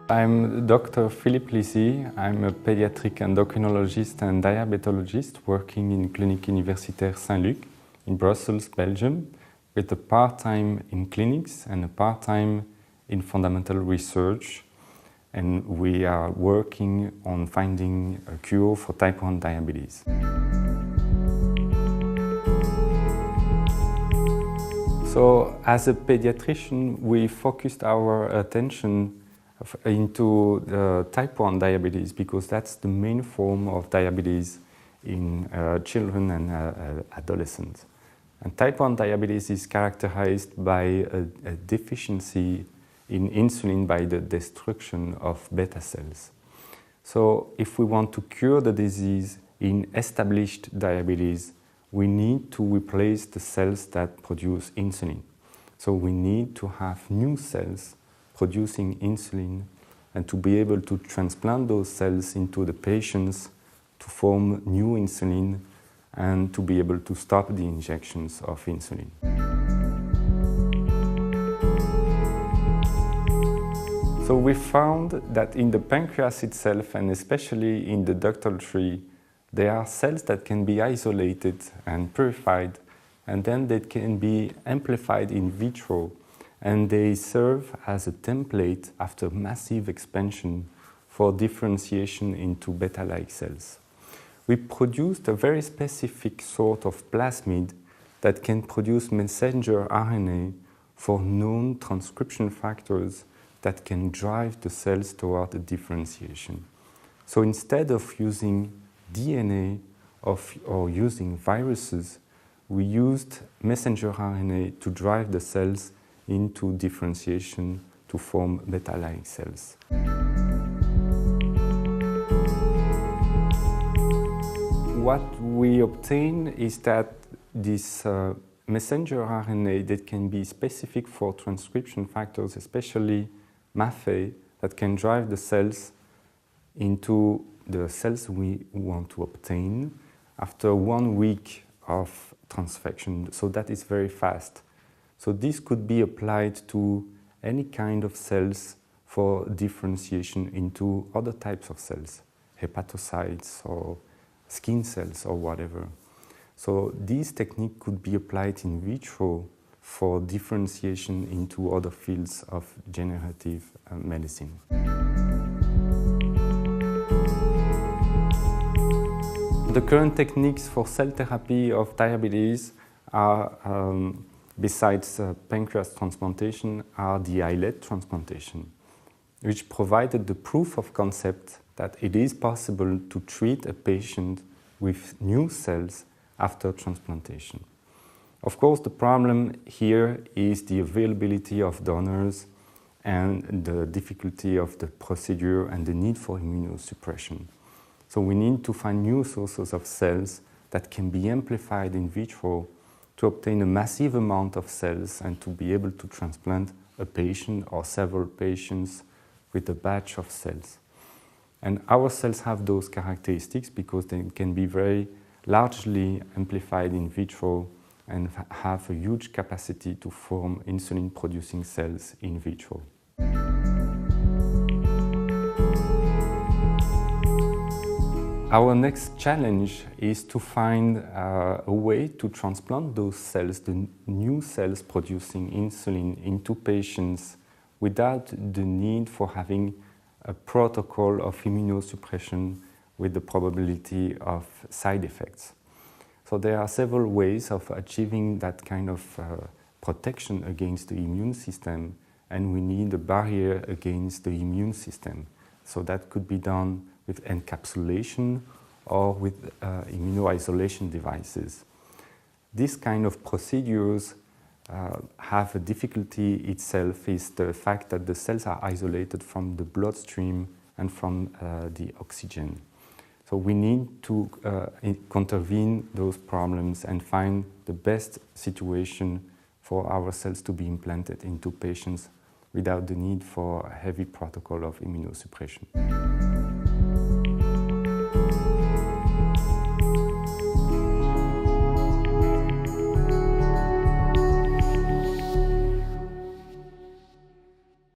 I'm Dr. Philippe Lysy. I'm a pediatric endocrinologist and diabetologist working in Clinique Universitaire Saint-Luc in Brussels, Belgium, with a part-time in clinics and a part-time in fundamental research. And we are working on finding a cure for type 1 diabetes. So, as a pediatrician, we focused our attention into type 1 diabetes because that's the main form of diabetes in children and adolescents. And type 1 diabetes is characterized by a deficiency in insulin by the destruction of beta cells. So if we want to cure the disease in established diabetes, we need to replace the cells that produce insulin. So we need to have new cells producing insulin and to be able to transplant those cells into the patients to form new insulin and to be able to stop the injections of insulin. So we found that in the pancreas itself, and especially in the ductal tree, there are cells that can be isolated and purified, and then they can be amplified in vitro, and they serve as a template after massive expansion for differentiation into beta-like cells. We produced a very specific sort of plasmid that can produce messenger RNA for known transcription factors that can drive the cells toward the differentiation. So instead of using DNA or using viruses, we used messenger RNA to drive the cells into differentiation to form beta-like cells. What we obtain is that this messenger RNA that can be specific for transcription factors, especially MAFE, that can drive the cells into the cells we want to obtain after 1 week of transfection. So that is very fast. So this could be applied to any kind of cells for differentiation into other types of cells, hepatocytes or skin cells or whatever. So this technique could be applied in vitro for differentiation into other fields of generative medicine. The current techniques for cell therapy of diabetes are, besides pancreas transplantation, are the islet transplantation, which provided the proof of concept that it is possible to treat a patient with new cells after transplantation. Of course, the problem here is the availability of donors and the difficulty of the procedure and the need for immunosuppression. So we need to find new sources of cells that can be amplified in vitro to obtain a massive amount of cells and to be able to transplant a patient or several patients with a batch of cells. And our cells have those characteristics because they can be very largely amplified in vitro and have a huge capacity to form insulin-producing cells in vitro. Our next challenge is to find a way to transplant those cells, the new cells producing insulin, into patients without the need for having a protocol of immunosuppression with the probability of side effects. So there are several ways of achieving that kind of protection against the immune system, and we need a barrier against the immune system. So that could be done with encapsulation or with immunoisolation devices. This kind of procedures have a difficulty itself is the fact that the cells are isolated from the bloodstream and from the oxygen. So we need to intervene those problems and find the best situation for our cells to be implanted into patients without the need for a heavy protocol of immunosuppression.